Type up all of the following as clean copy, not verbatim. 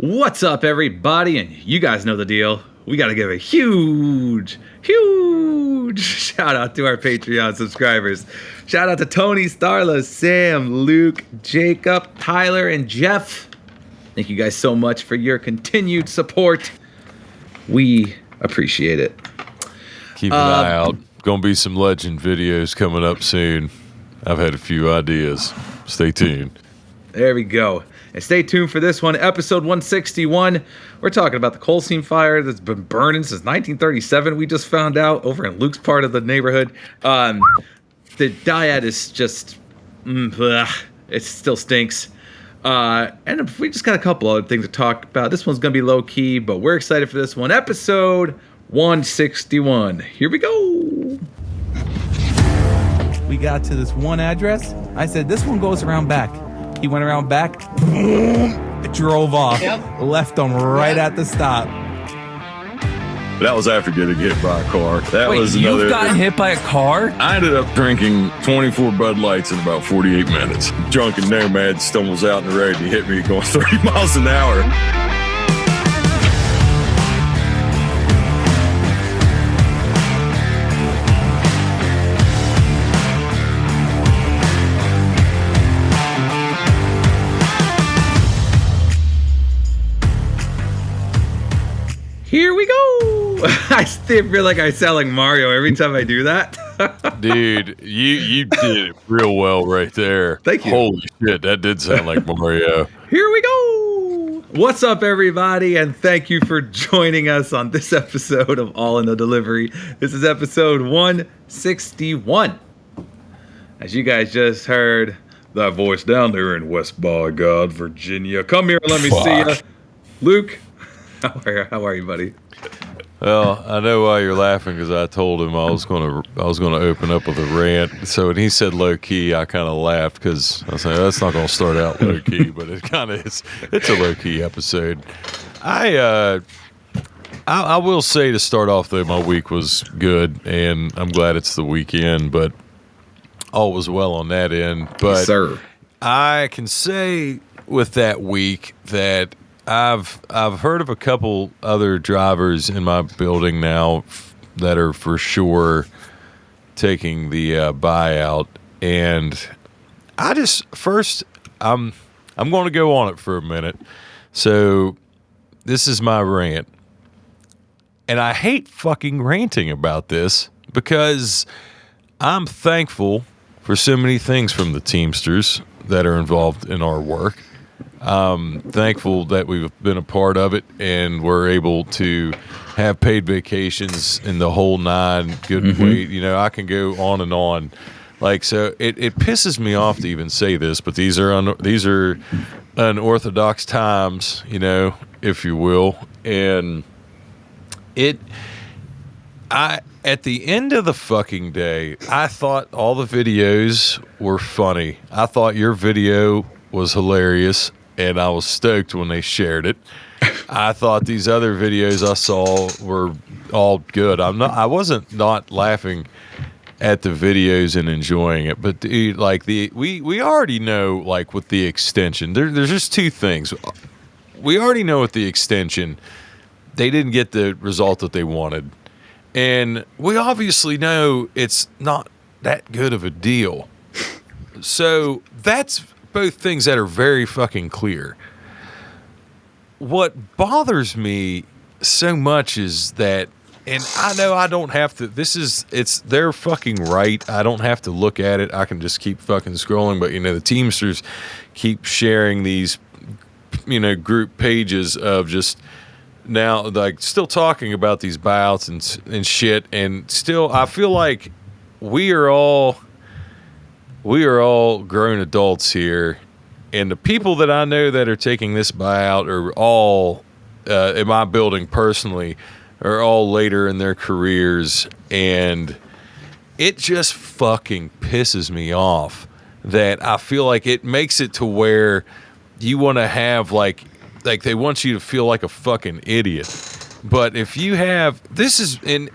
What's up, everybody? And you guys know the deal. We got to give a huge shout out to our Patreon subscribers. Shout out to Tony, Starla, Sam, Luke, Jacob, Tyler, and Jeff. Thank you guys so much for your continued support. We appreciate it. Keep an eye out. Gonna be some legend videos coming up soon. I've had a few ideas. Stay tuned. There we go. And stay tuned for this one, episode 161. We're talking about the coal seam fire that's been burning since 1937. We just found out over in Luke's part of the neighborhood. The dyad is just, it still stinks. And we just got a couple other things to talk about. This one's going to be low key, but we're excited for this one. Episode 161. Here we go. We got to this one address. I said, this one goes around back. He went around back, boom, drove off, left them right at the stop. That was after getting hit by a car. Wait, you got hit by a car? I ended up drinking 24 Bud Lights in about 48 minutes. Drunken nomad stumbles out in the road and he hit me going 30 miles an hour. Here we go. I still feel like I sound like Mario every time I do that. Dude, you did it real well right there. Thank you. Holy shit, that did sound like Mario. Here we go. What's up, everybody? And thank you for joining us on this episode of All in the Delivery. This is episode 161. As you guys just heard, that voice down there in West by God, Virginia. Come here and let me see you. Luke. How are you, buddy? Well, I know why you're laughing because I told him I was gonna open up with a rant. So when he said low key, I kind of laughed because I was like, that's not gonna start out low key, but it kind of is. It's a low key episode. I will say to start off though, my week was good, and I'm glad it's the weekend, but all was well on that end. But yes, sir. I can say with that week that I've heard of a couple other drivers in my building now that are for sure taking the buyout, and I just I'm going to go on it for a minute. So this is my rant, and I hate fucking ranting about this because I'm thankful for so many things from the Teamsters that are involved in our work. Thankful that we've been a part of it and we're able to have paid vacations in the whole nine. Good way, you know, I can go on and on. Like, so it pisses me off to even say this, but these are unorthodox times, you know, if you will. And at the end of the fucking day, I thought all the videos were funny. I thought your video was hilarious. And I was stoked when they shared it. I thought these other videos I saw were all good. I wasn't not laughing at the videos and enjoying it, but dude, like we already know, like with the extension, there's just two things. We already know with the extension, they didn't get the result that they wanted, and we obviously know it's not that good of a deal. So that's both things that are very fucking clear. What bothers me so much is that, and I know I don't have to, it's their fucking right. I don't have to look at it. I can just keep fucking scrolling. But, you know, the Teamsters keep sharing these, you know, group pages of just now, like, still talking about these buyouts and shit. And still, I feel like we are all grown adults here, and the people that I know that are taking this buyout are all, in my building personally, are all later in their careers, and it just fucking pisses me off that I feel like it makes it to where you want to have like they want you to feel like a fucking idiot. But if you have, this is in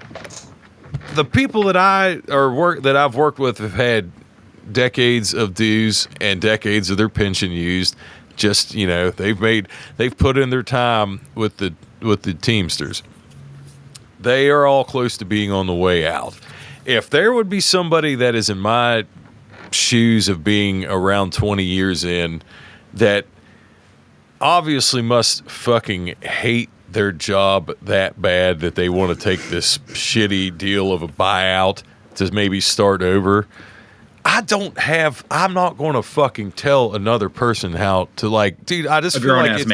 the people that I've worked with have had decades of dues and decades of their pension used just, they've put in their time with the Teamsters. They are all close to being on the way out. If there would be somebody that is in my shoes of being around 20 years in that obviously must fucking hate their job that bad that they want to take this shitty deal of a buyout to maybe start over, I'm not going to fucking tell another person how to, like, dude, I just feel like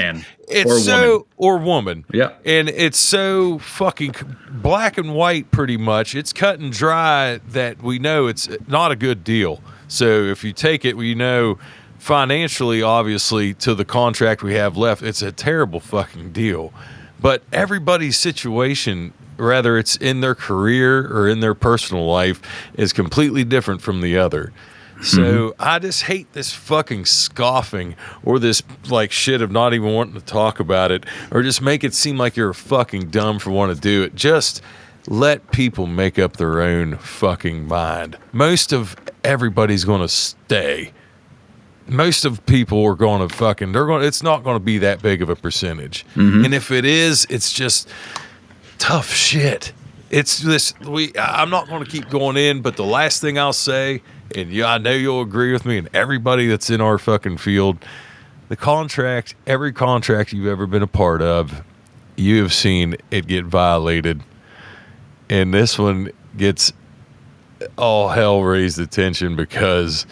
it's so, or woman. Yeah. And it's so fucking black and white pretty much. It's cut and dry that we know it's not a good deal. So if you take it, financially, obviously, to the contract we have left, it's a terrible fucking deal. But everybody's situation, whether it's in their career or in their personal life, is completely different from the other. So I just hate this fucking scoffing or this like shit of not even wanting to talk about it or just make it seem like you're fucking dumb for wanting to do it. Just let people make up their own fucking mind. Most of everybody's going to stay. Most of people are going to it's not going to be that big of a percentage. And if it is, it's just tough shit. It's this, I'm not going to keep going in, but the last thing I'll say, and I know you'll agree with me and everybody that's in our fucking field, every contract you've ever been a part of, you have seen it get violated. And this one gets all hell raised attention because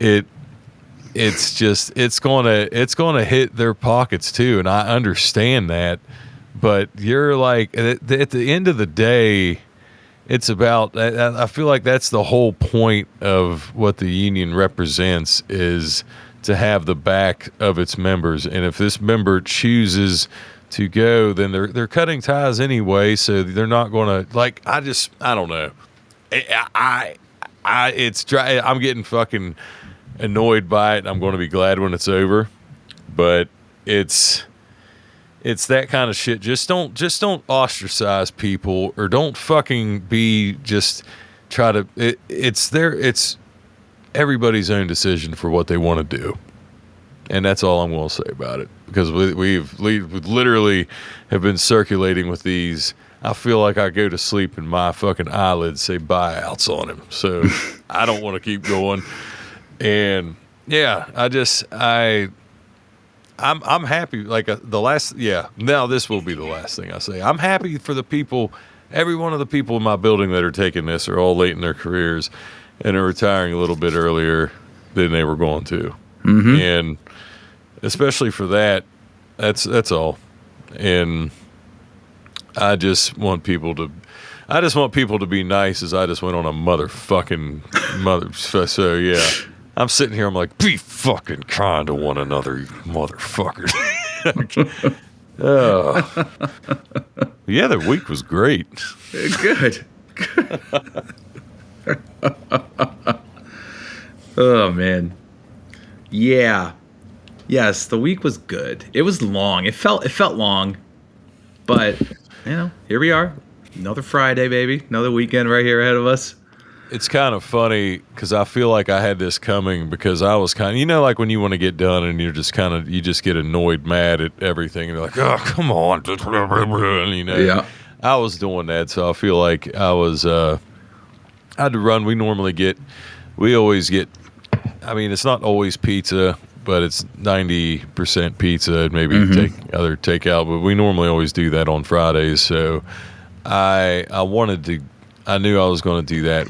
it's gonna hit their pockets too, and I understand that. But you're like, at the end of the day, it's about, I feel like that's the whole point of what the union represents, is to have the back of its members. And if this member chooses to go, then they're cutting ties anyway, so they're not going to, like, I don't know. It's dry. I'm getting fucking annoyed by it. I'm going to be glad when it's over, but it's that kind of shit. Just don't ostracize people, or don't fucking be just try to. It's everybody's own decision for what they want to do, and that's all I'm going to say about it. Because we've literally have been circulating with these. I feel like I go to sleep and my fucking eyelids say buyouts on him. So I don't want to keep going. And yeah, I'm happy. Like now this will be the last thing I say. I'm happy for the people, every one of the people in my building that are taking this are all late in their careers and are retiring a little bit earlier than they were going to. And especially for that, that's all. And I just want people to be nice, as I just went on a so yeah. I'm sitting here, I'm like, be fucking kind to one another, you motherfuckers. Yeah, the week was great. Good. Oh, man. Yeah. Yes, the week was good. It was long. It felt long. But, here we are. Another Friday, baby. Another weekend right here ahead of us. It's kind of funny because I feel like I had this coming, because I was kind of, like when you want to get done and you're just you just get annoyed, mad at everything, and you're like, oh, come on. Yeah. I was doing that, so I feel like I was, I had to run. We always get, it's not always pizza, but it's 90% pizza, maybe other takeout, but we normally always do that on Fridays. So I knew I was going to do that,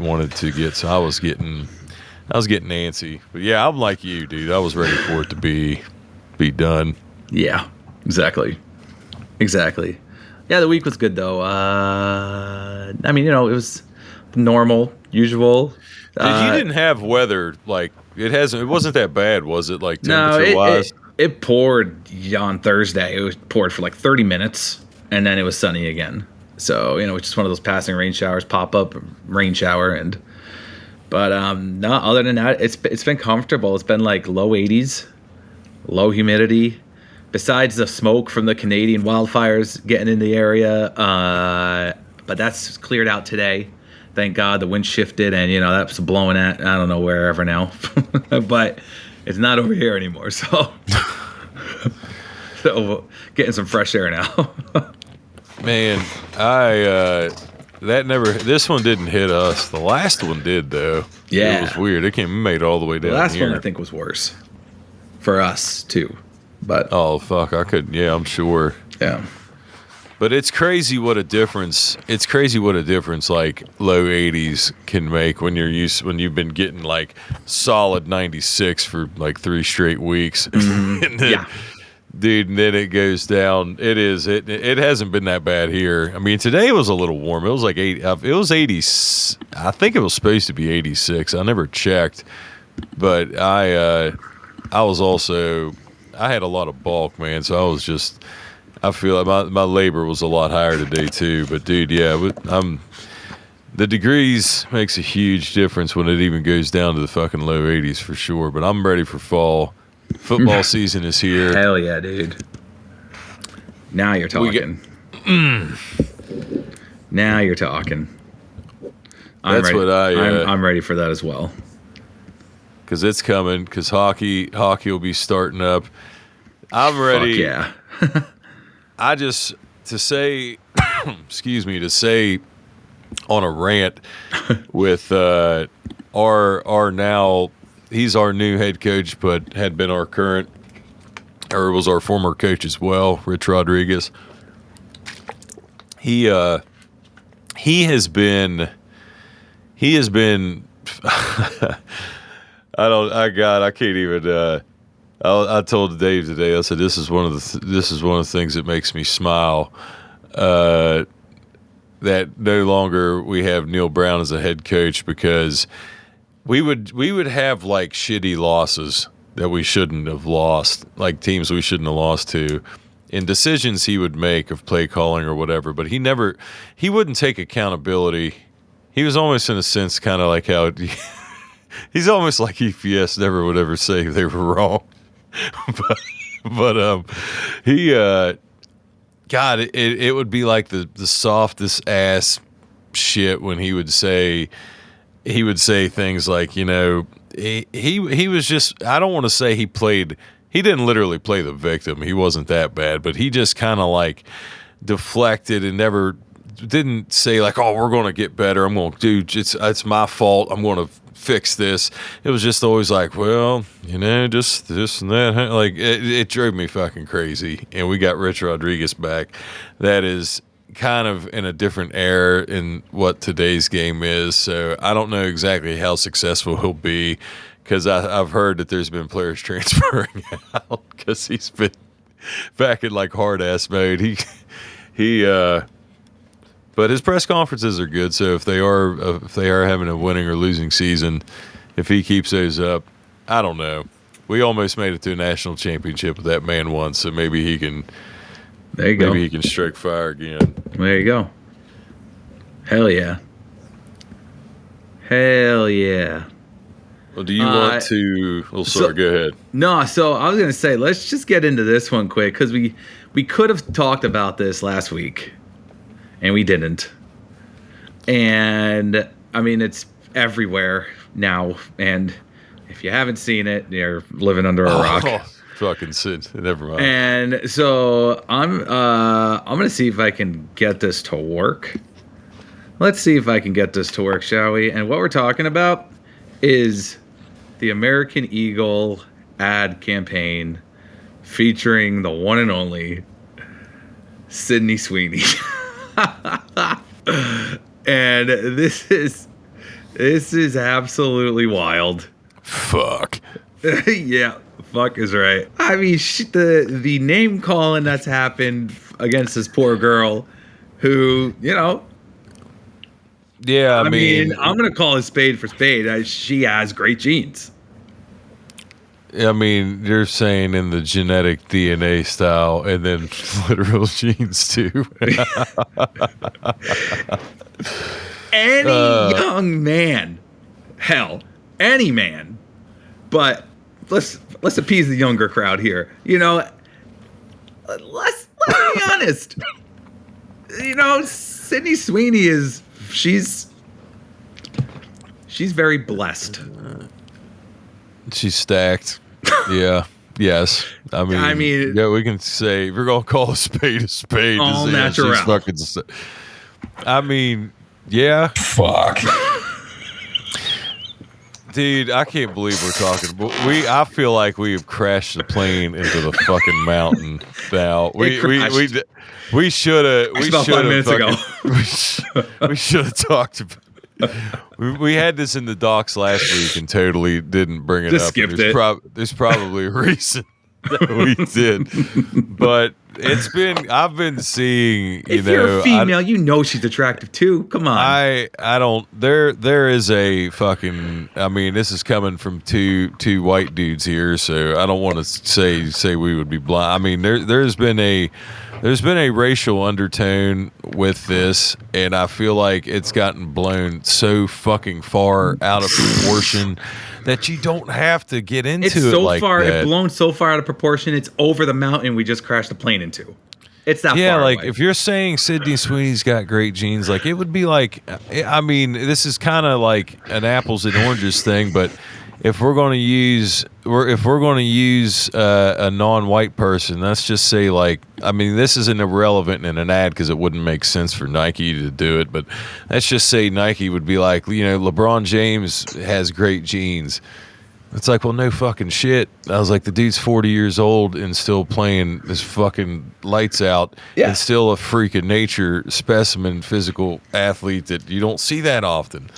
so I was getting antsy. But yeah, I'm like you, dude. I was ready for it to be done. Yeah, exactly. Yeah, the week was good though. It was normal, usual. You didn't have weather like it wasn't that bad, was it? Like temperature wise? It poured on Thursday. It poured for like 30 minutes, and then it was sunny again. So, it's just one of those passing rain showers, pop-up rain shower. But no, other than that, it's been comfortable. It's been like low 80s, low humidity. Besides the smoke from the Canadian wildfires getting in the area, but that's cleared out today. Thank God the wind shifted, and, that was blowing at, I don't know, wherever now. But it's not over here anymore, so So getting some fresh air now. Man, this one didn't hit us. The last one did though. Yeah. It was weird. It made it all the way down The last here. one I think was worse for us too. But Oh fuck, I'm sure. yeah. But it's crazy what a difference like low 80s can make when you've been getting like solid 96 for like 3 straight weeks. And then, Yeah. dude, and then it goes down. It hasn't been that bad here. I mean, today was a little warm. It was like 80. It was 80. I think it was supposed to be 86. I never checked, but I had a lot of bulk, man. So I feel like my labor was a lot higher today too. But dude, yeah, the degrees makes a huge difference when it even goes down to the fucking low 80s for sure. But I'm ready for fall. Football season is here. Hell yeah, dude. Now you're talking. Now you're talking. I'm That's ready. what I'm ready for that as well. Because it's coming. Because hockey will be starting up. I'm ready. Fuck yeah. To say on a rant with our now, he's our new head coach, but had been our current, or was our former coach as well, Rich Rodriguez. He has been I can't even I told Dave today, I said, this is one of the things that makes me smile, that no longer we have Neil Brown as a head coach, because we would have like shitty losses that we shouldn't have lost, like teams we shouldn't have lost to, in decisions he would make of play calling or whatever, but he wouldn't take accountability. He was almost in a sense kind of like how he's almost like EPS never would ever say they were wrong. but he God, it would be like the softest ass shit when he would say things like, you know, he was just, I don't want to say he didn't literally play the victim. He wasn't that bad, but he just kind of like deflected and never didn't say like, oh, we're going to get better. I'm going to do, it's my fault. I'm going to fix this. It was just always like, well, you know, just this and that. Like it drove me fucking crazy. And we got Rich Rodriguez back. That is kind of in a different era in what today's game is. So I don't know exactly how successful he'll be, because I've heard that there's been players transferring out because he's been back in like hard ass mode. But his press conferences are good. So if they are having a winning or losing season, if he keeps those up, I don't know. We almost made it to a national championship with that man once, so maybe he can. There you go. Maybe he can strike fire again. There you go. Hell yeah. Hell yeah. Well, do you want to? Oh, sorry. Go ahead. No, so I was gonna say, let's just get into this one quick, because we could have talked about this last week, and we didn't. And I mean, it's everywhere now, and if you haven't seen it, you're living under a rock. Fucking Sid. Never mind. And so I'm gonna see if I can get this to work. Let's see if I can get this to work, shall we? And what we're talking about is the American Eagle ad campaign featuring the one and only Sydney Sweeney. And this is absolutely wild. Fuck. Yeah, fuck is right. I mean, the name calling that's happened against this poor girl, who, you know. Yeah, I mean, I'm gonna call a spade for spade. She has great genes. I mean, you're saying in the genetic DNA style, and then literal genes too. Any young man, hell, any man, but let's appease the younger crowd here. You know, let's be honest. You know, Sydney Sweeney she's very blessed. She's stacked. Yeah. Yes, I mean, yeah, we can say if we're gonna call a spade, all yeah, natural. she's fucking. I mean, yeah, Fuck. dude, I can't believe we're talking. But I feel like we have crashed the plane into the fucking mountain. Now we should have. We about 5 minutes ago. We should have talked about. We had this in the docs last week and totally didn't bring it Just up. skipped it. There's probably a reason that we did, but I've been seeing. If you're a female, you know she's attractive too. Come on. I don't. There is a fucking. I mean, this is coming from two white dudes here, so I don't want to say we would be blind. I mean, there's been a racial undertone with this, and I feel like it's gotten blown so fucking far out of proportion that you don't have to get into it's so like far, that. it's blown so far out of proportion. It's over the mountain we just crashed the plane into. It's that Yeah, far like away. if you're saying Sydney Sweeney's got great genes, like it would be like, I mean, this is kind of like an apples and oranges thing, but if we're going to use a non-white person, let's just say like, I mean, this isn't irrelevant in an ad because it wouldn't make sense for Nike to do it, but let's just say Nike would be like, you know, LeBron James has great genes. It's like, well, no fucking shit. I was like, the dude's 40 years old and still playing his fucking lights out, and still a freak of nature specimen, physical athlete that you don't see that often.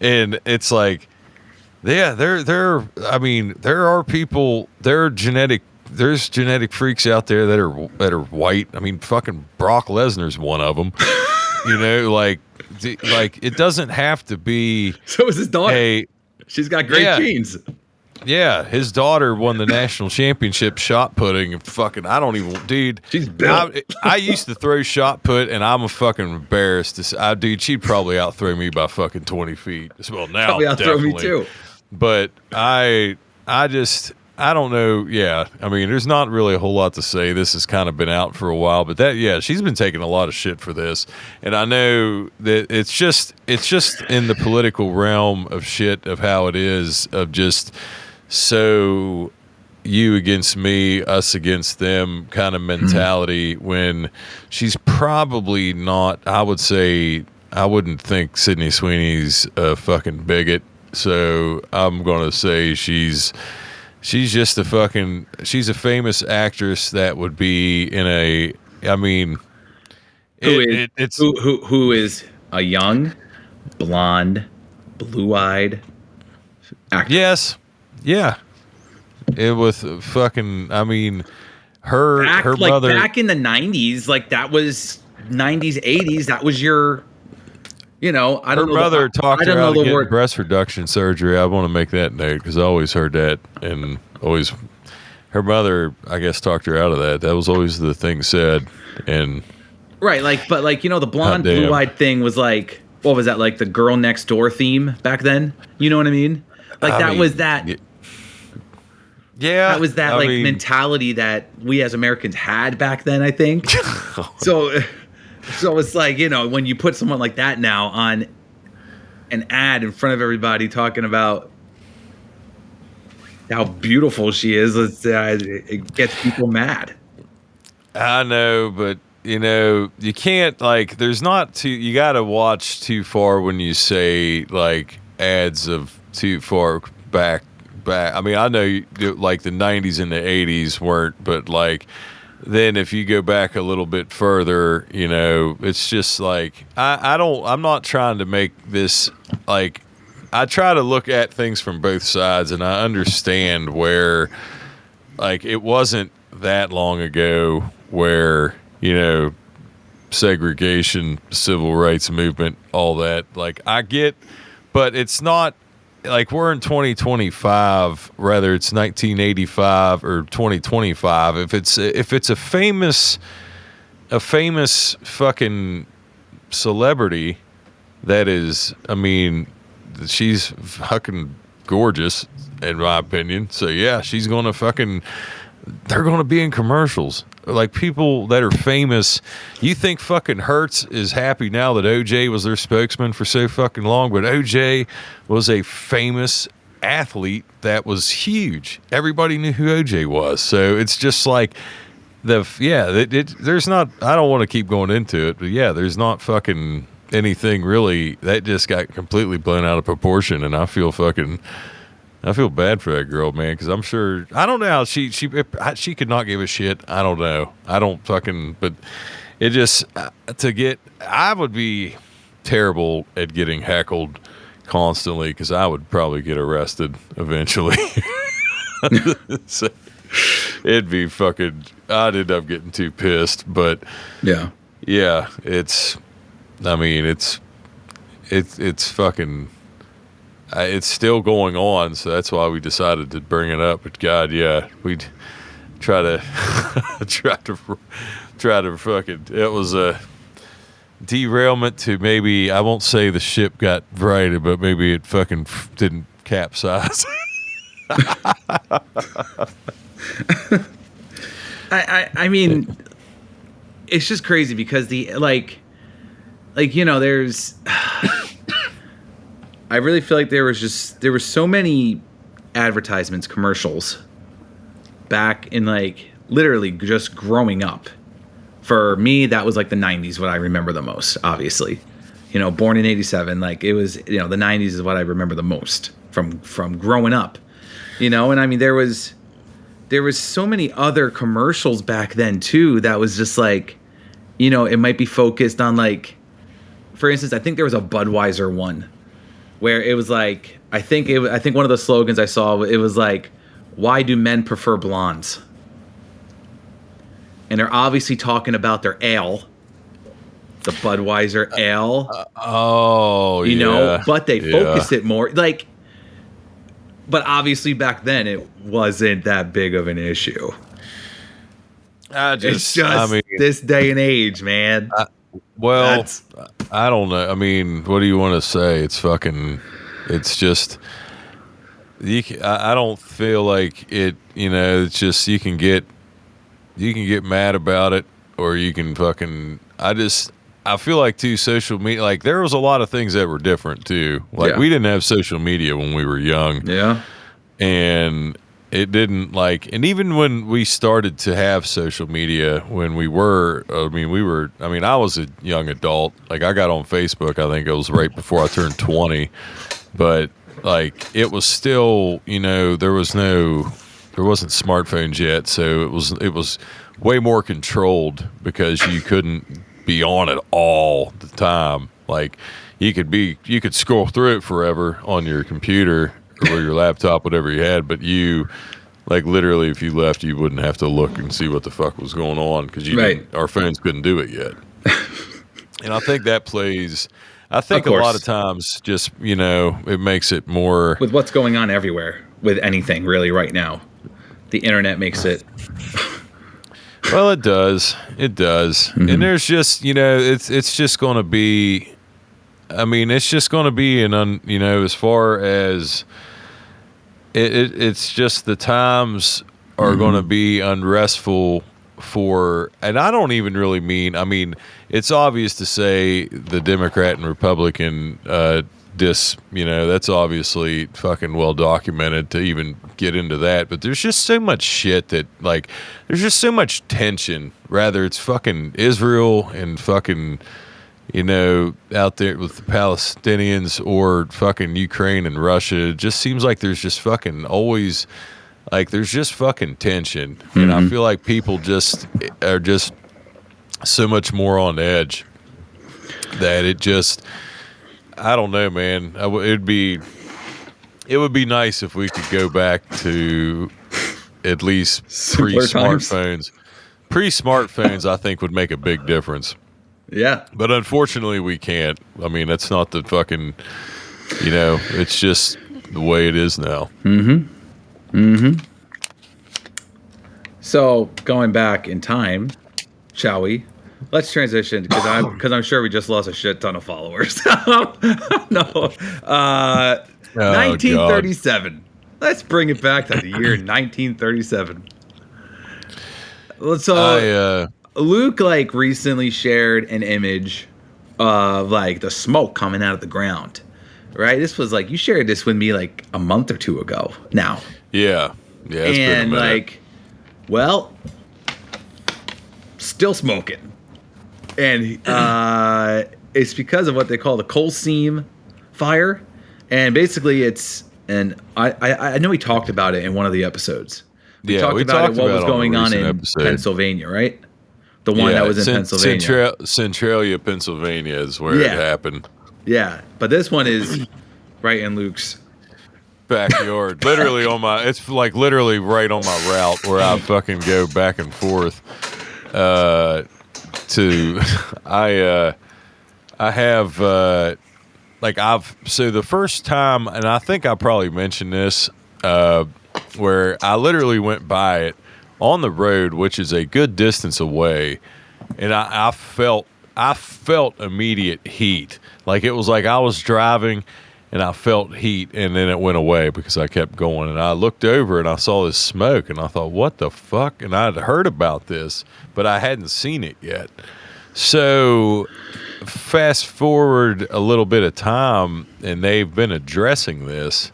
And it's like, yeah, I mean, there's genetic freaks out there that are white. I mean, fucking Brock Lesnar's one of them. You know, like it doesn't have to be. So is his daughter. She's got great genes. Yeah, his daughter won the national championship shot putting. Fucking, I don't even, dude. She's built. I used to throw shot put, and I'm a fucking embarrassed. Dude, she'd probably outthrow me by fucking 20 feet. Well, now Probably outthrow definitely. me too. But I don't know. Yeah, I mean, there's not really a whole lot to say. This has kind of been out for a while, but she's been taking a lot of shit for this, and I know that it's just in the political realm of shit of how it is of just so you against me, us against them kind of mentality. When she's probably not. I would say I wouldn't think Sydney Sweeney's a fucking bigot. So I'm gonna say she's just she's a famous actress that would be in a. I mean, who is a young, blonde, blue-eyed actress? Yes, yeah. It was fucking. I mean, her mother back in the 90s, like that was 90s, 80s. That was your. You know, I don't know. Her mother talked her out of getting breast reduction surgery. I want to make that note because I always heard that, and always her mother, I guess, talked her out of that. That was always the thing said, and right, but you know, the blonde, blue-eyed thing was like, what was that, like the girl next door theme back then? You know what I mean? Like that was that. Yeah, that was that mentality that we as Americans had back then. I think so. So it's like, you know, when you put someone like that now on an ad in front of everybody talking about how beautiful she is, it gets people mad. I know, but you know, you can't you got to watch too far when you say like ads of too far back. I mean, I know like the 90s and the 80s weren't, but like then if you go back a little bit further, you know, it's just like I'm not trying to make this like, I try to look at things from both sides, and I understand where like it wasn't that long ago where, you know, segregation, civil rights movement, all that, like I get, but it's not like we're in 2025, whether it's 1985 or 2025. If it's a famous fucking celebrity that is, I mean, she's fucking gorgeous in my opinion. So yeah, she's gonna fucking, they're gonna be in commercials. Like people that are famous, you think fucking Hertz is happy now that OJ was their spokesman for so fucking long, but OJ was a famous athlete that was huge. Everybody knew who OJ was. So it's just like there's not, I don't want to keep going into it, but yeah, there's not fucking anything really that just got completely blown out of proportion. And I feel bad for that girl, man, because I'm sure, I don't know how she could not give a shit. I don't know. I don't fucking, but it just, I would be terrible at getting heckled constantly because I would probably get arrested eventually. So it'd be fucking, I'd end up getting too pissed, but yeah, it's fucking, it's still going on, so that's why we decided to bring it up. But God, yeah, we'd try to fucking. It was a derailment to maybe, I won't say the ship got righted, but maybe it fucking didn't capsize. I mean, it's just crazy because there's. I really feel like there were so many advertisements, commercials back in literally just growing up. For me, that was the 90s, what I remember the most, obviously. Born in 87, it was, the 90s is what I remember the most from growing up. And I mean, there was so many other commercials back then too that was just it might be focused on for instance, I think there was a Budweiser one where it was I think one of the slogans I saw, it was why do men prefer blondes? And they're obviously talking about their ale, the Budweiser ale. But they focus it more but obviously back then it wasn't that big of an issue. It's just this day and age, man. I don't know. I mean, what do you want to say? It's just, I don't feel like it, it's just, you can get mad about it, or you can fucking, I feel like too, social media, there was a lot of things that were different too. We didn't have social media when we were young. Yeah. And it didn't and even when we started to have social media, when I was a young adult. I got on Facebook, I think it was right before I turned 20, but it was still, there wasn't smartphones yet. So it was way more controlled because you couldn't be on it all the time. You could scroll through it forever on your computer or your laptop, whatever you had, but you literally, if you left, you wouldn't have to look and see what the fuck was going on because our phones couldn't do it yet. And I think that plays, a lot of times just, it makes it more with what's going on everywhere with anything really right now. The internet makes it. Well, it does. Mm-hmm. And there's just, it's just going to be, it's just going to be as far as it's just the times are going to be unrestful and I don't even really mean, it's obvious to say the Democrat and Republican, that's obviously fucking well documented to even get into that, but there's just so much shit that there's just so much tension, rather it's fucking Israel and fucking, out there with the Palestinians or fucking Ukraine and Russia. It just seems like there's just fucking always, there's just fucking tension. Mm-hmm. And I feel like people just are just so much more on edge that it just, I don't know, man. It would be nice if we could go back to at least pre-smartphones. Pre-smartphones, I think, would make a big difference. Yeah. But unfortunately, we can't. That's not the fucking, it's just the way it is now. Mm-hmm. Mm-hmm. So, going back in time, shall we? Let's transition because I'm sure we just lost a shit ton of followers. No. 1937. God. Let's bring it back to the year 1937. So Luke recently shared an image of the smoke coming out of the ground right? This was like, you shared this with me like a month or two ago now. Yeah. Yeah. It's been a And minute. like, well, still smoking. And it's because of what they call the coal seam fire. And basically it's, and I know we talked about it in one of the episodes. We talked about it, what was going on in Pennsylvania, right? The one that was in Pennsylvania. Centralia, Pennsylvania is where it happened. Yeah, but this one is right in Luke's backyard. Literally it's like literally right on my route where I fucking go back and forth I have so the first time, and I think I probably mentioned this, where I literally went by it on the road, which is a good distance away, and I felt immediate heat. Like it was like I was driving and I felt heat, and then it went away because I kept going. And I looked over and I saw this smoke, and I thought, what the fuck? And I'd heard about this, but I hadn't seen it yet. So fast forward a little bit of time, and they've been addressing this.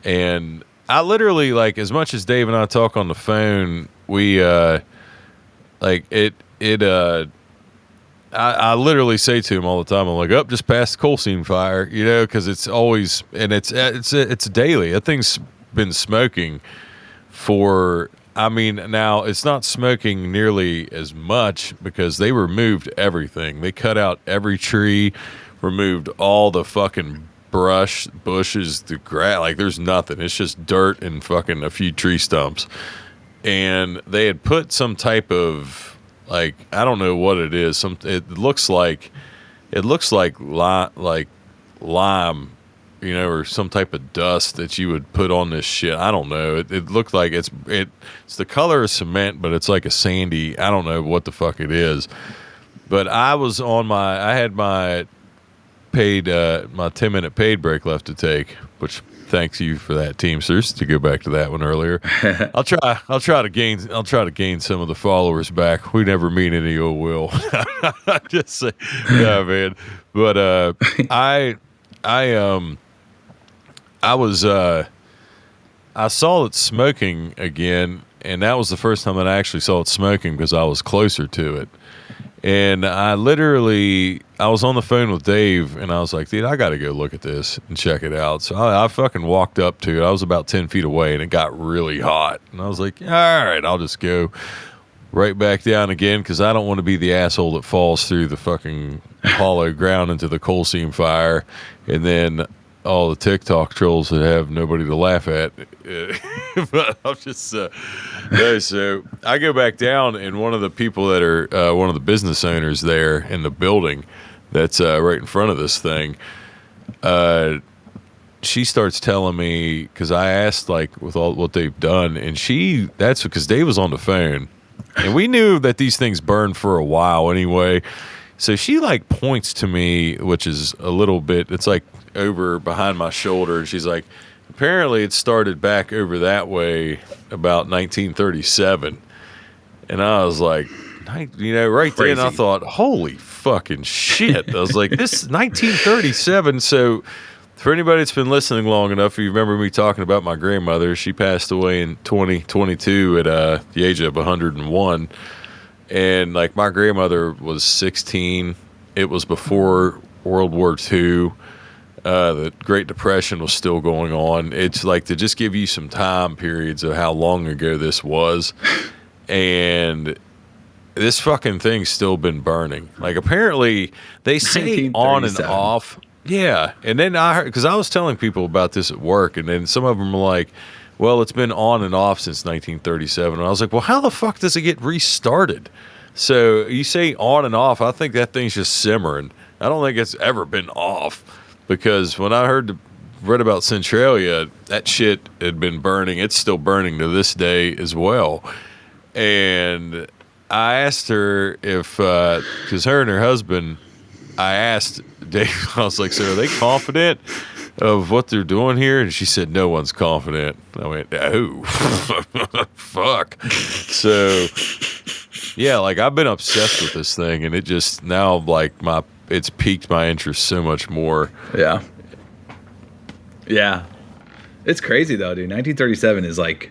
And I literally, like, as much as Dave and I talk on the phone, we I literally say to him all the time, I'm like, just past the coal seam fire, because it's always, and it's daily. That thing's been smoking for, now it's not smoking nearly as much because they removed everything. They cut out every tree, removed all the fucking bushes, the grass, like there's nothing. It's just dirt and fucking a few tree stumps. And they had put some type of, like, I don't know what it is. It looks like lime, or some type of dust that you would put on this shit. I don't know. It looked like it's the color of cement, but it's like a sandy. I don't know what the fuck it is. But I had my paid my 10-minute paid break left to take, which thanks you for that, Teamsters, to go back to that one earlier. I'll try to gain some of the followers back. We never mean any ill will. Just say, yeah, man. But I saw it smoking again, and that was the first time that I actually saw it smoking because I was closer to it. And I was on the phone with Dave, and I was like, dude, I got to go look at this and check it out. So I fucking walked up to it. I was about 10 feet away, and it got really hot. And I was like, all right, I'll just go right back down again because I don't want to be the asshole that falls through the fucking hollow ground into the coal seam fire, and then all the TikTok trolls that have nobody to laugh at. But I'm just no. So I go back down, and one of the people that are one of the business owners there in the building that's right in front of this thing, she starts telling me, because I asked like with all what they've done, and that's because Dave was on the phone, and we knew that these things burn for a while anyway. So she like points to me, which is a little bit, it's like over behind my shoulder, and she's like, apparently it started back over that way about 1937. And I was like, right Crazy. then I thought, holy fucking shit. I was like, this is 1937. So for anybody that's been listening long enough, if you remember me talking about my grandmother, she passed away in 2022 at the age of 101. And like my grandmother was 16. It was before World War II. The Great Depression was still going on. It's like to just give you some time periods of how long ago this was. And this fucking thing's still been burning. Like apparently they say on and off. Yeah. And then I heard, because I was telling people about this at work, and then some of them were like, well, it's been on and off since 1937. And I was like, well, how the fuck does it get restarted? So you say on and off, I think that thing's just simmering. I don't think it's ever been off, because when I read about Centralia, that shit had been burning. It's still burning to this day as well. And I asked her if, because her and her husband, I asked Dave, I was like, so are they confident of what they're doing here? And she said, no one's confident. I went, oh, fuck. So, yeah, like I've been obsessed with this thing, and it just now, like, it's piqued my interest so much more. Yeah. Yeah. It's crazy though, dude. 1937 is like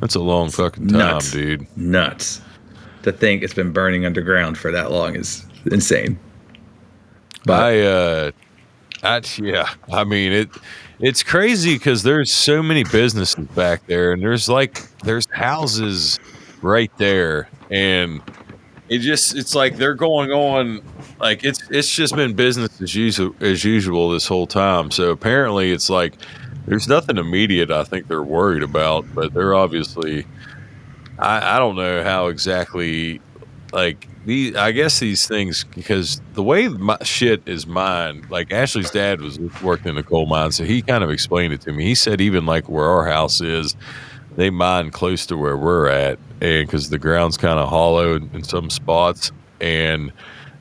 That's a long fucking time, nuts, dude. Nuts. To think it's been burning underground for that long is insane. But I mean it's crazy because there's so many businesses back there, and there's houses right there, and it's like they're going on like it's just been business as usual this whole time. So apparently it's like there's nothing immediate I think they're worried about, but they're obviously I don't know how exactly like I guess these things, because the way my shit is mined, like Ashley's dad worked in a coal mine, so he kind of explained it to me. He said even like where our house is, they mine close to where we're at, and because the ground's kind of hollow in some spots, and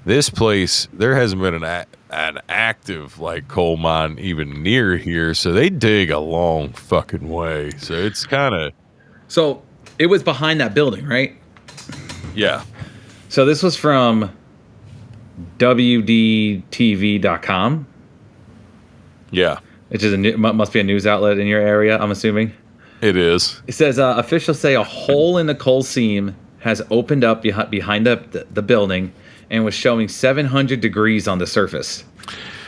this place there hasn't been an active like coal mine even near here, so they dig a long fucking way. So it's kind of so it was behind that building, right? yeah. So this was from WDTV.com. Yeah. Which is must be a news outlet in your area, I'm assuming. It is. It says officials say a hole in the coal seam has opened up behind the building and was showing 700 degrees on the surface.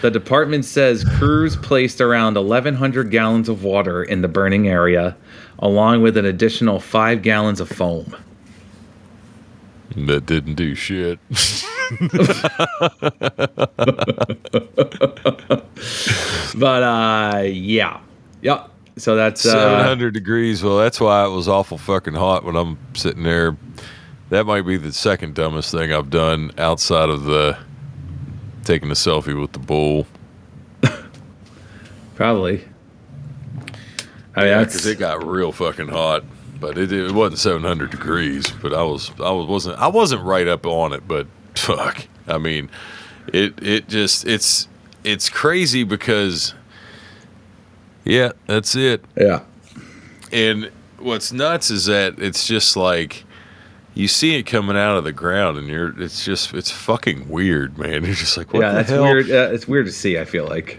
The department says crews placed around 1,100 gallons of water in the burning area, along with an additional 5 gallons of foam. That didn't do shit. But yeah. So that's 700 degrees. Well, that's why it was awful fucking hot when I'm sitting there. That might be the second dumbest thing I've done outside of the taking a selfie with the bull. Probably. I mean, yeah, because it got real fucking hot. But it wasn't 700 degrees, but I wasn't right up on it, but fuck. I mean, it's crazy because yeah, that's it. Yeah. And what's nuts is that it's just like you see it coming out of the ground, and it's fucking weird, man. You're just like, what the hell? Weird. It's weird to see, I feel like.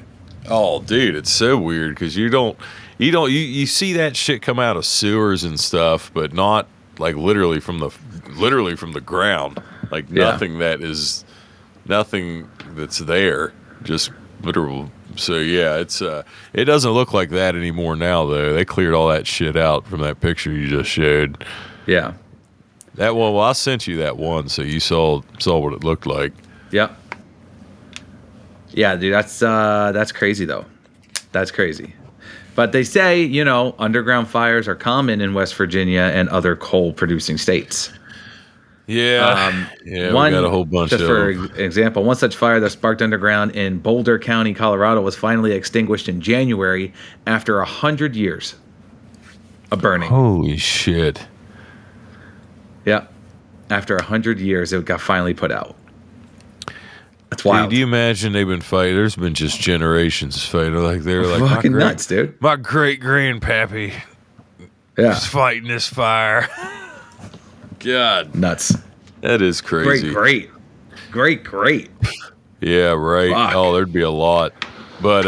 Oh, dude, it's so weird because you see that shit come out of sewers and stuff, but not like literally from the ground. Like nothing that's there, just literal. So yeah, it doesn't look like that anymore now though. They cleared all that shit out from that picture you just showed. Yeah. That one, well, I sent you that one, so you saw what it looked like. Yep. Yeah, dude, that's crazy though. That's crazy. But they say, underground fires are common in West Virginia and other coal-producing states. Yeah, we got a whole bunch of them. Just for example, one such fire that sparked underground in Boulder County, Colorado, was finally extinguished in January after 100 years of burning. Holy shit. Yeah. After 100 years, it got finally put out. That's wild. Dude, do you imagine they've been fighting? There's been just generations fighting. They're like fucking nuts, dude. My great grandpappy was fighting this fire. God, nuts. That is crazy. Great. Yeah, right. Fuck. Oh, there'd be a lot. But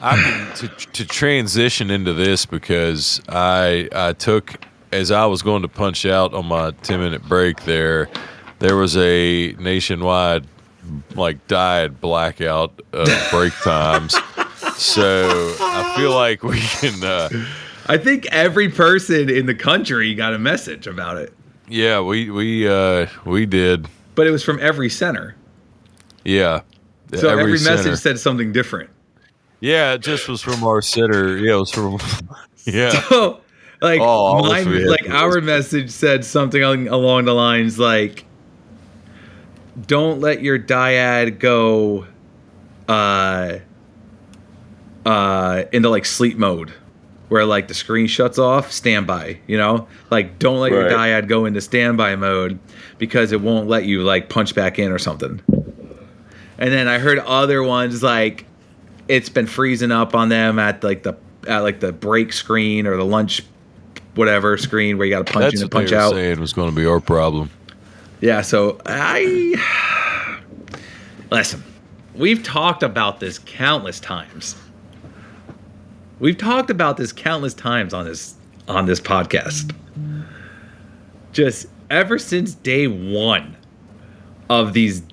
I mean, to transition into this because I took, as I was going to punch out on my 10-minute break there was a nationwide diet blackout of break times. So I feel like we can. I think every person in the country got a message about it. Yeah, we did. But it was from every center. Yeah. So every message said something different. Yeah, it just was from our center. Yeah, it was from. Yeah. So, our message said something along the lines like, don't let your dyad go into sleep mode where the screen shuts off, standby, don't let your dyad go into standby mode because it won't let you punch back in or something. And then I heard other ones it's been freezing up on them at the break screen or the lunch whatever screen where you got to punch in and punch out. That's what they were saying was going to be our problem. Yeah, so listen, we've talked about this countless times We've talked about this countless times on this podcast. Just ever since day one of these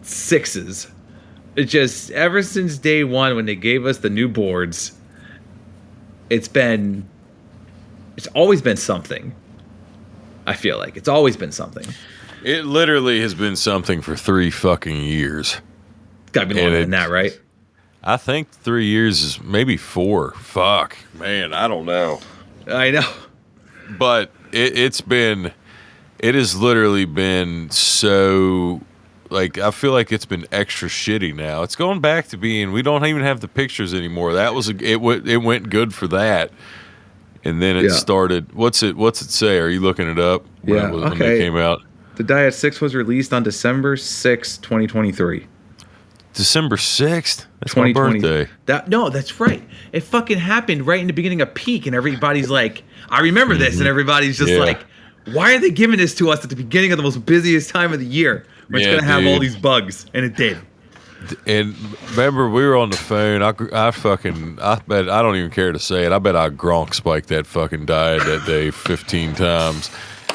sixes, ever since day one when they gave us the new boards, it's always been something. I feel like it's always been something. It literally has been something for 3 fucking years. It's gotta be longer than that, right? I think 3 years is maybe 4. Fuck, man, I don't know. I know, but it has literally been so. Like, I feel like it's been extra shitty now. It's going back to being, we don't even have the pictures anymore. That was it went good for that. And then it started. What's it say? Are you looking it up? When they came out. The Diet 6 was released on December 6th, 2023. December 6th? That's my birthday. That's right. It fucking happened right in the beginning of peak, and everybody's like, I remember this, and everybody's just like, why are they giving this to us at the beginning of the most busiest time of the year where it's going to have all these bugs? And it did. And remember, we were on the phone. I bet, I don't even care to say it, I bet I Gronk spiked that fucking diet that day 15 times.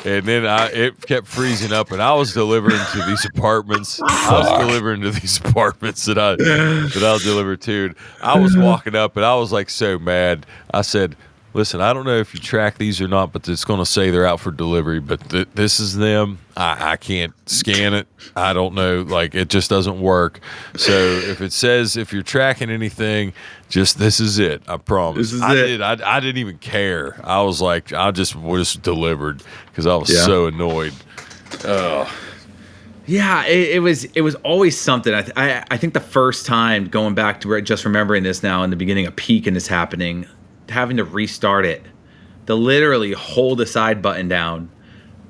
And then it kept freezing up, and I was delivering to these apartments. I was delivering to these apartments that I delivered to. I was walking up, and I was like so mad. I said, listen, I don't know if you track these or not, but it's going to say they're out for delivery. But this is them. I can't scan it. I don't know. Like, it just doesn't work. So if it says, if you're tracking anything, just this is it. I promise. I didn't even care. I was like, I just was delivered because I was so annoyed. Yeah, it was always something. I think the first time, going back to just remembering this now in the beginning of peak and this happening, having to restart it, to literally hold the side button down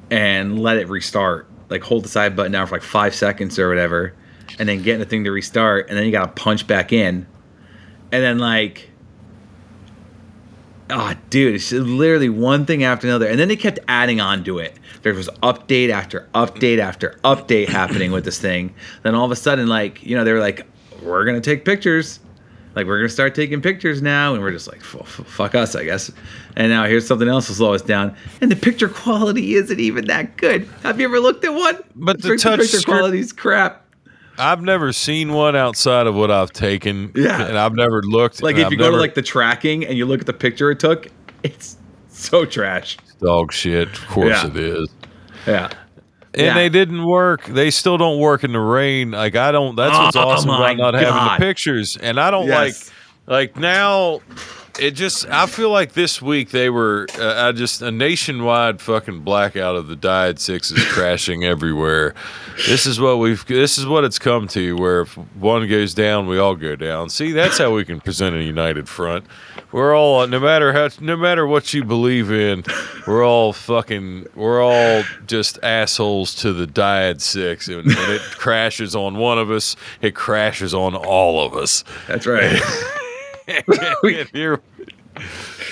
and let it restart. Like, hold the side button down for like 5 seconds or whatever, and then getting the thing to restart, and then you gotta punch back in. And then like, dude, it's just literally one thing after another. And then they kept adding on to it. There was update after update after update happening with this thing. Then all of a sudden, like, they were like, we're gonna take pictures. Like, we're going to start taking pictures now. And we're just like, fuck us, I guess. And now here's something else to slow us down. And the picture quality isn't even that good. Have you ever looked at one? But the picture quality's crap. I've never seen one outside of what I've taken. Yeah. And I've never looked. Like, if you go to, like, the tracking and you look at the picture it took, it's so trash. Dog shit. Of course it is. Yeah. And they didn't work. They still don't work in the rain. Like, I don't. That's what's awesome about not having the pictures. And I don't like now. It just. I feel like this week they were. A nationwide fucking blackout of the Diet 6s crashing everywhere. This is what it's come to. Where if one goes down, we all go down. See, that's how we can present a united front. We're all, no matter what you believe in, we're all just assholes to the Diet 6. And when it crashes on one of us, it crashes on all of us. That's right. Here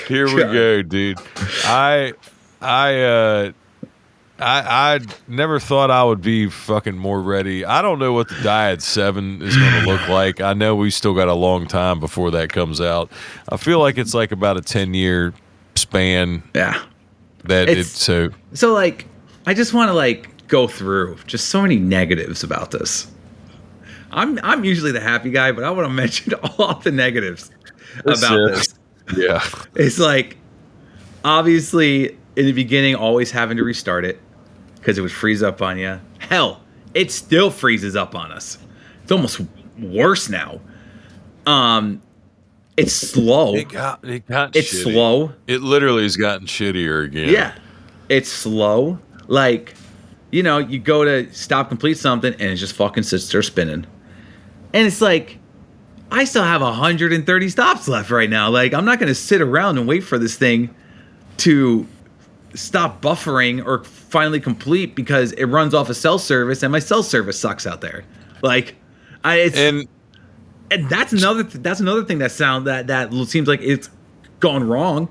we go, dude. I never thought I would be fucking more ready. I don't know what the Diet 7 is going to look like. I know we still got a long time before that comes out. I feel like it's like about a 10-year span. Yeah. So like, I just want to like go through just so many negatives about this. I'm usually the happy guy, but I want to mention all the negatives about this. Yeah. It's like, obviously, in the beginning, always having to restart it because it would freeze up on you. Hell, it still freezes up on us. It's almost worse now. It's slow. It got it's shitty. Slow. It literally has gotten shittier again. Yeah. It's slow. Like, you go to stop complete something and it just fucking sits there spinning. And it's like, I still have 130 stops left right now. Like, I'm not going to sit around and wait for this thing to stop buffering or finally complete because it runs off a cell service and my cell service sucks out there. Like, and that's another thing that seems like it's gone wrong.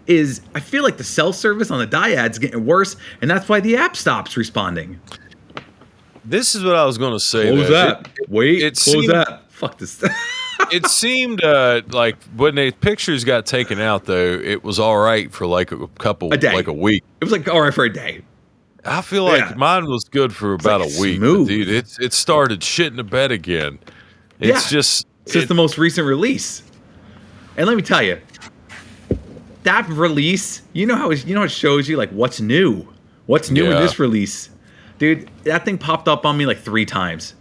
Is I feel like the cell service on the Diad's getting worse, and that's why the app stops responding. This is what I was going to say. Close that. Close that. Fuck this. It seemed like when the pictures got taken out, though, it was all right for like a day. like a week. It was like all right for a day. I feel like mine was good for about a week. Smooth. Dude, it started shitting the bed again. It's just the most recent release. And let me tell you, that release, you know how it shows you like what's new. What's new in this release? Dude, that thing popped up on me like 3 times.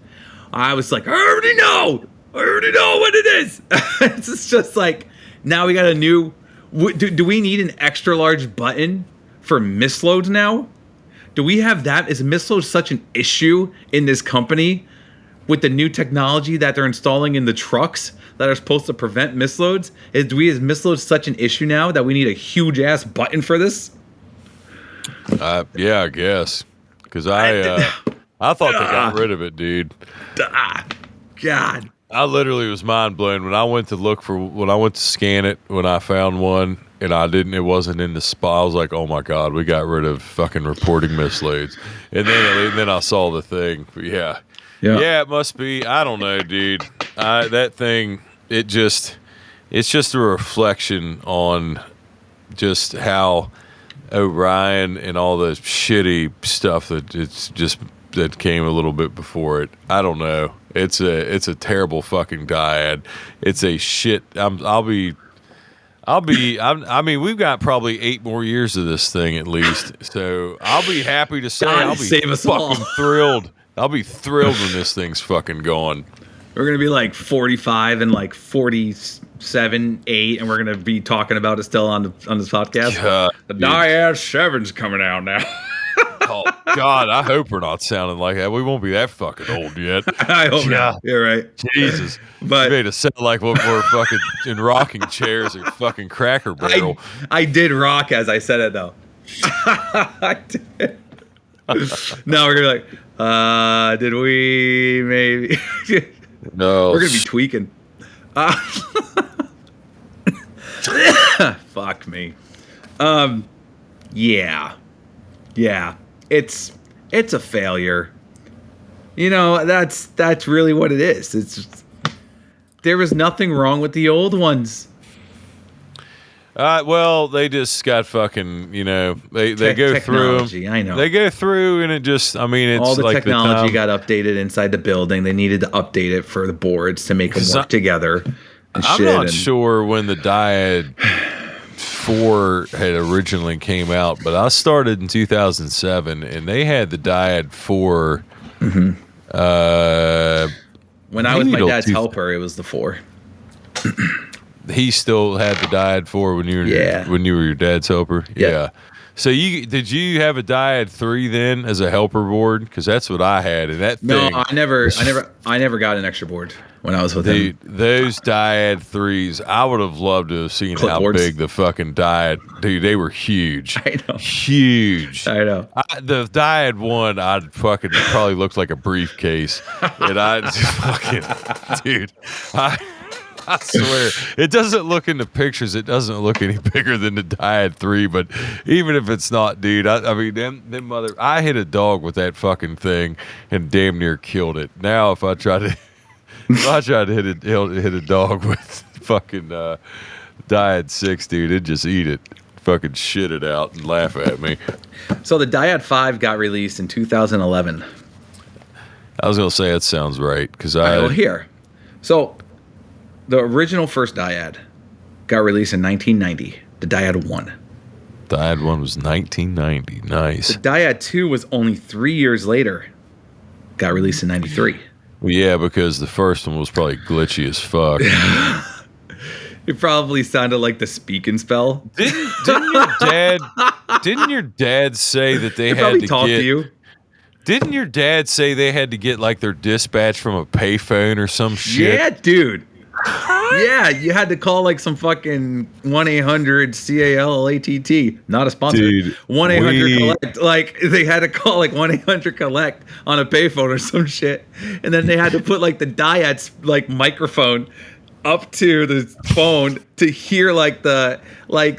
I was like, I already know what it is. It's just like, now we got a new... Do we need an extra large button for misloads now? Do we have that? Is misload such an issue in this company with the new technology that they're installing in the trucks that are supposed to prevent misloads? Is misload such an issue now that we need a huge ass button for this? Yeah, I guess. Because I thought they got rid of it, dude. God. I literally was mind blown when I went to scan it, when I found one and it wasn't in the spot. I was like, oh my God, we got rid of fucking reporting misloads. And then I saw the thing. But yeah, it must be. I don't know, dude. That thing, it's just a reflection on just how Orion and all the shitty stuff that came a little bit before it. I don't know. It's a terrible fucking dyad. It's a shit. I mean, we've got probably 8 more years of this thing at least. So I'll be happy to say I'll be fucking thrilled. I'll be thrilled when this thing's fucking gone. We're gonna be like 45 and like 47, 8, and we're gonna be talking about it still on this podcast. The Dyad 7's coming out now. Oh God, I hope we're not sounding like that. We won't be that fucking old yet. I hope not. You're right. Jesus, but you made us sound like we're fucking in rocking chairs or fucking Cracker Barrel. I did rock as I said it though. I did. No, we're gonna be like, did we maybe? No, we're gonna be tweaking. Fuck me. Yeah. It's a failure. You know, that's really what it is. It's just, there was nothing wrong with the old ones. Well, they just got fucking, they go through them. I know. They go through and it's all the like technology got updated inside the building. They needed to update it for the boards to make them work together. I'm not sure when the Dyad 4 had originally came out, but I started in 2007 and they had the Dyad 4. When I was my dad's helper, it was the 4. He still had the Dyad 4 when you were your dad's helper. Yeah. So did you have a Dyad 3 then as a helper board? Because that's what I had, and that thing. No, I never got an extra board when I was with him. Those Dyad 3s, I would have loved to have seen how big the fucking Dyad. Dude, they were huge. I know. Huge. I know. The Dyad 1, I'd fucking probably looked like a briefcase, and I fucking dude. I swear, it doesn't look in the pictures. It doesn't look any bigger than the Dyad 3. But even if it's not, dude, I mean, them I hit a dog with that fucking thing and damn near killed it. Now, if I try to hit a dog with fucking Dyad 6, dude, it'd just eat it, fucking shit it out and laugh at me. So the Dyad 5 got released in 2011. I was gonna say that sounds right because here. So the original first Dyad got released in 1990. The Dyad 1. Dyad 1 was 1990. Nice. The Dyad 2 was only 3 years later. Got released in 93. Well, yeah, because the first one was probably glitchy as fuck. It probably sounded like the speak and spell. Didn't your dad say that they had to talk get? To you. Didn't your dad say they had to get like their dispatch from a payphone or some shit? Yeah, dude. Yeah, you had to call like some fucking 1-800-CALLATT. Not a sponsor. 1-800-COLLECT. Like they had to call like 1-800-COLLECT on a payphone or some shit, and then they had to put like the Dyad's like microphone up to the phone to hear like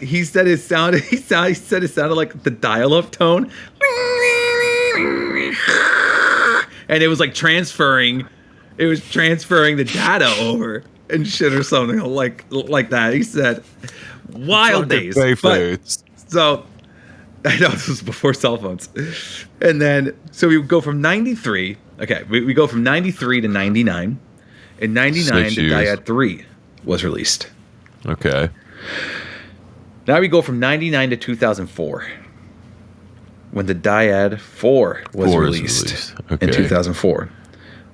he said it sounded like the dial-up tone, and it was like transferring the data over. and shit or something like that. He said, wild days. So I know this was before cell phones. And then, so we go from 93. Okay, we go from 93 to 99. In 99, the Dyad 3 was released. Okay. Now we go from 99 to 2004. When the Dyad 4 was released in 2004.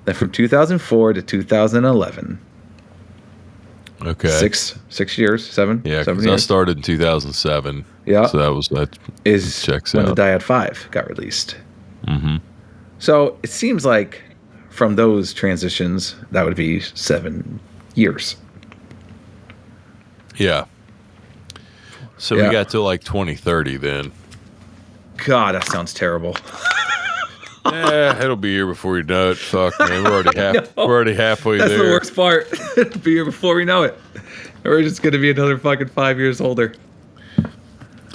Then from 2004 to 2011. Okay. 6 years, 7. Yeah, 7 because years. I started in 2007. Yeah. So that checks when out. the Dyad 5 got released. Mm-hmm. So it seems like from those transitions, that would be 7 years. Yeah. So we got to like 2030 then. God, that sounds terrible. Yeah, it'll be here before you know it. Fuck, man. We're already halfway there. That's the worst part. It'll be here before we know it. We're just going to be another fucking 5 years older.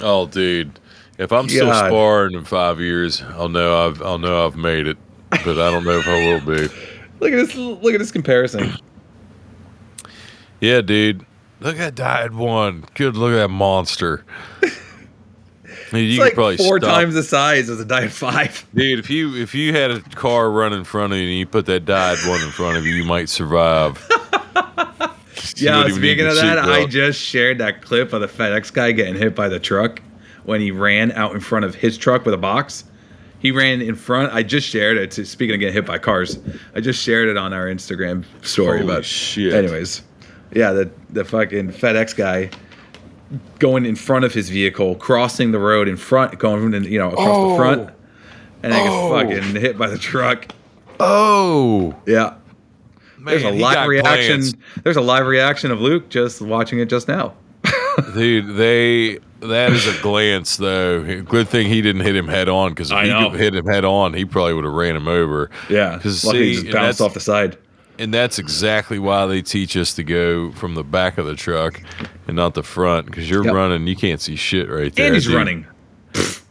Oh, dude. If I'm still sparring in 5 years, I'll know I've made it. But I don't know if I will be. Look at this comparison. Yeah, dude. Look at Dyad 1. Good look at that monster. It's like probably 4 times the size as a Dyad 5. Dude, if you had a car run in front of you and you put that Dyad 1 in front of you, you might survive. Yeah, speaking of that, I just shared that clip of the FedEx guy getting hit by the truck when he ran out in front of his truck with a box. He ran in front. I just shared it. Speaking of getting hit by cars, I just shared it on our Instagram story. Holy but shit. Anyways, yeah, the fucking FedEx guy going in front of his vehicle, crossing the road in front, going across the front, and then gets fucking hit by the truck. Oh, yeah. Man, There's a live reaction. There's a live reaction of Luke just watching it just now. Dude, that is a glance though. Good thing he didn't hit him head on, because if he could hit him head on, he probably would have ran him over. Yeah, because he just bounced off the side. And that's exactly why they teach us to go from the back of the truck and not the front, because you're running, you can't see shit right there. And he's running.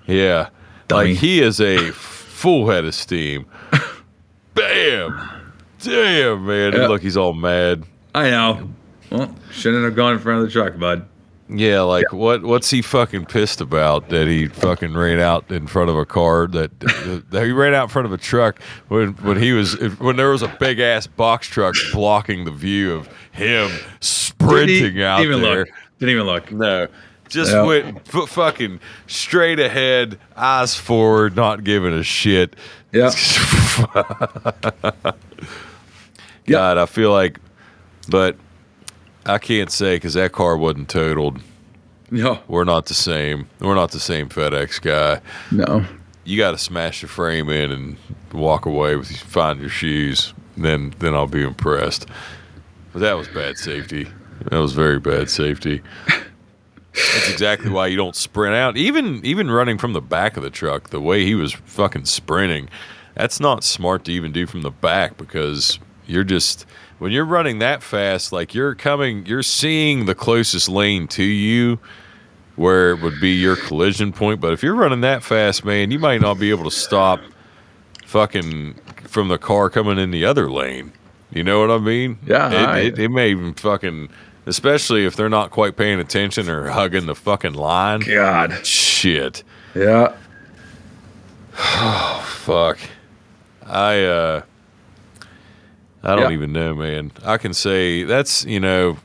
Yeah, Dummy. like he is a full head of steam. Bam, damn, man. Look, he's all mad. I know. Well, shouldn't have gone in front of the truck, bud. Yeah, like what's he fucking pissed about that he fucking ran out in front of a car that he ran out in front of a truck when there was a big ass box truck blocking the view of him sprinting out there. Didn't even look. No, just went fucking straight ahead, eyes forward, not giving a shit. Yeah. God, I feel like, but I can't say because that car wasn't totaled. No. We're not the same. We're not the same FedEx guy. No. You got to smash the frame in and walk away with find your shoes. Then I'll be impressed. But that was bad safety. That was very bad safety. That's exactly why you don't sprint out. Even running from the back of the truck, the way he was fucking sprinting, that's not smart to even do from the back, because you're just, when you're running that fast, like you're seeing the closest lane to you where it would be your collision point. But if you're running that fast, man, you might not be able to stop fucking from the car coming in the other lane. You know what I mean? Yeah. It may even fucking, especially if they're not quite paying attention or hugging the fucking line. God. Shit. Yeah. Oh, fuck. I don't even know, man. I can say that's, to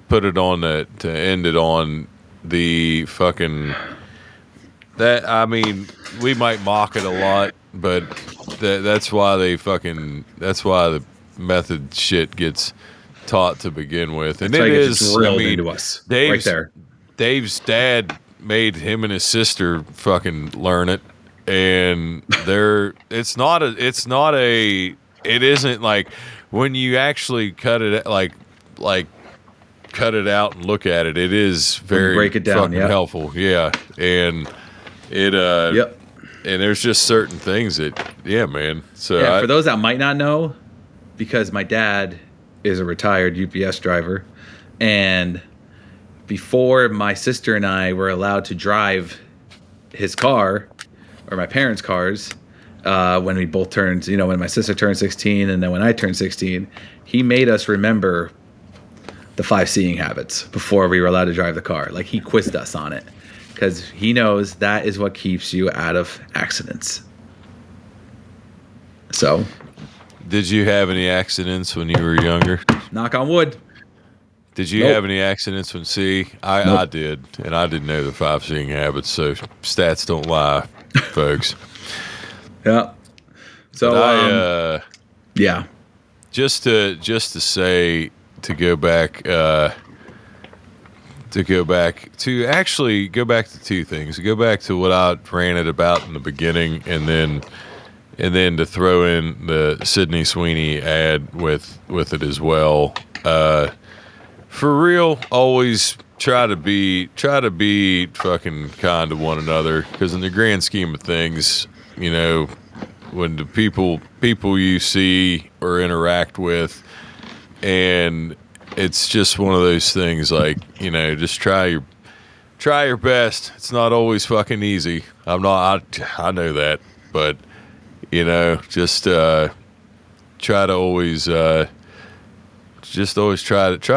put it on to end it on the fucking, that, I mean, we might mock it a lot, but that's why the method shit gets taught to begin with. And it is drilled into us right there. Dave's dad made him and his sister fucking learn it. And it isn't like when you actually cut it like cut it out and look at it, it is very break it down, fucking helpful. Yeah. And it and there's just certain things that man. So for those that might not know, because my dad is a retired UPS driver, and before my sister and I were allowed to drive his car or my parents' cars, when we both turned, when my sister turned 16 and then when I turned 16, he made us remember the 5 seeing habits before we were allowed to drive the car. Like, he quizzed us on it because he knows that is what keeps you out of accidents. So, did you have any accidents when you were younger? knock on wood. Did you have any accidents when I did, and I didn't know the 5 seeing habits, so stats don't lie, folks. Yeah. So yeah. Just to say, to go back to two things. Go back to what I ranted about in the beginning, and then to throw in the Sydney Sweeney ad with it as well. For real, always try to be fucking kind to one another, because in the grand scheme of things, you know, when the people you see or interact with, and it's just one of those things, like, you know, just try your best. It's not always fucking easy. I know that, but, you know, just try to always try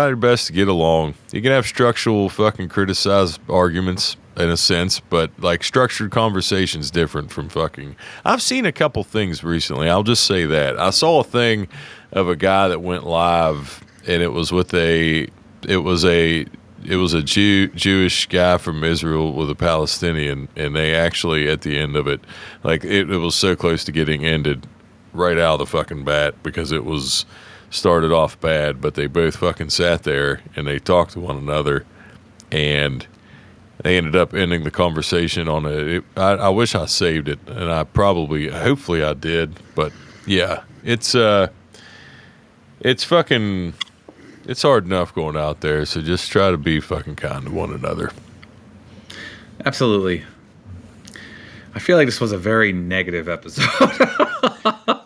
your best to get along. You can have structural fucking criticize arguments in a sense, but like structured conversation's different from fucking. I've seen a couple things recently. I'll just say that I saw a thing of a guy that went live, and it was a Jewish guy from Israel with a Palestinian, and they actually, at the end of it, like it was so close to getting ended right out of the fucking bat, because it was started off bad, but they both fucking sat there and they talked to one another, and they ended up ending the conversation on it. I wish I saved it, and hopefully I did, but yeah, it's hard enough going out there, so just try to be fucking kind to one another. Absolutely. I feel like this was a very negative episode.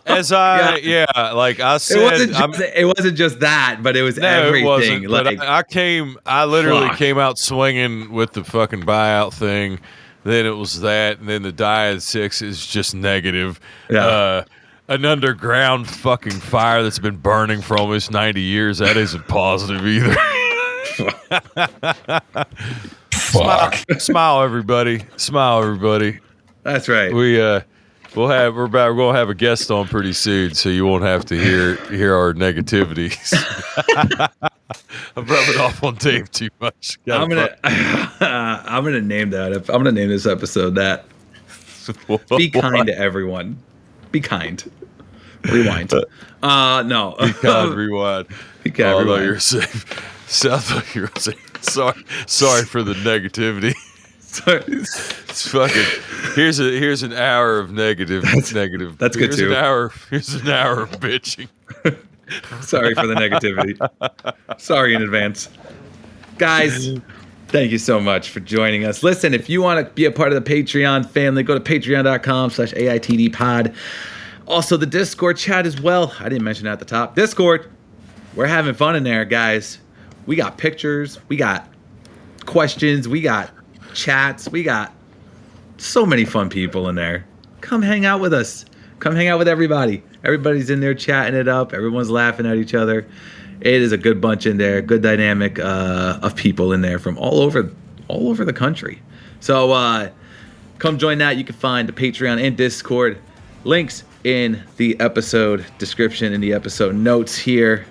Like I said, it wasn't just that, but it was everything. It wasn't, like, but I literally came out swinging with the fucking buyout thing. Then it was that, and then the Diet 6 is just negative. Yeah. An underground fucking fire that's been burning for almost 90 years, that isn't positive either. Smile, everybody. Smile, everybody. That's right. We're gonna have a guest on pretty soon, so you won't have to hear our negativities. I'm rubbing off on Dave too much. I'm gonna name that. I'm gonna name this episode that. Be kind to everyone. Be kind. Rewind. No. Be kind. Rewind. Be kind. Rewind. You're safe. Sounds like you're safe. Sorry for the negativity. It's fucking. Here's an hour of negative. That's good too. Here's an hour of bitching. Sorry for the negativity. Sorry in advance, guys. Thank you so much for joining us. Listen, if you want to be a part of the Patreon family, go to patreon.com/AITDpod. Also, the Discord chat as well. I didn't mention that at the top. Discord, we're having fun in there, guys. We got pictures, we got questions, we got chats, we got so many fun people in there. Come hang out with us. Come hang out with everybody. Everybody's in there chatting it up. Everyone's laughing at each other. It is a good bunch in there. Good dynamic of people in there from all over the country. So come join that. You can find the Patreon and Discord links in the episode description, in the episode notes here.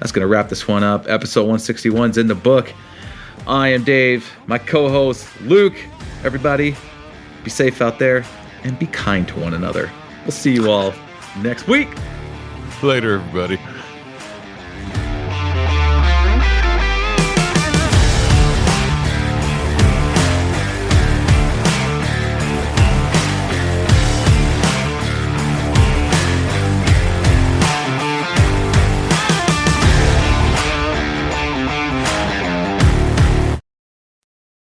That's going to wrap this one up. Episode 161's in the book. I am Dave, my co-host Luke. Everybody, be safe out there and be kind to one another. We'll see you all next week. Later, everybody.